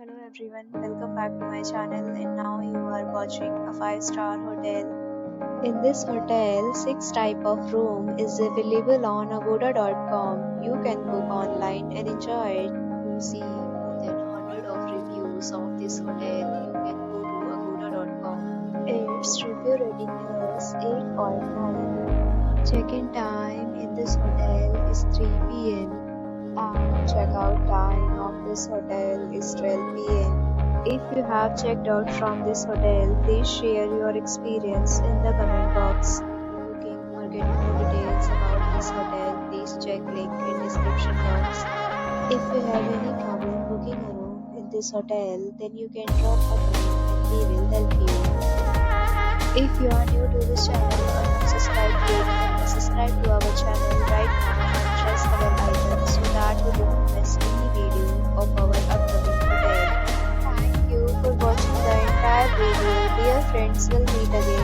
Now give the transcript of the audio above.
Hello everyone, welcome back to my channel and now you are watching a 5-star hotel. In this hotel, 6 type of room is available on agoda.com. You can book online and enjoy it. To see more than 100 of reviews of this hotel, you can go to agoda.com. Its review rating is 8.9. Check-in time in this hotel is 3 p.m. and check-out time of this hotel is 12 p.m. If you have checked out from this hotel, please share your experience in the comment box. Booking or getting more details about this hotel, please check link in description box. If you have any problem booking a room in this hotel, then you can drop a comment and we will help you. If you are new to this channel or not subscribed yet, then subscribe to our channel right now and press the bell icon so that you don't miss any video of our upcoming hotel. Thank you for watching the entire video. Dear friends, we'll meet again.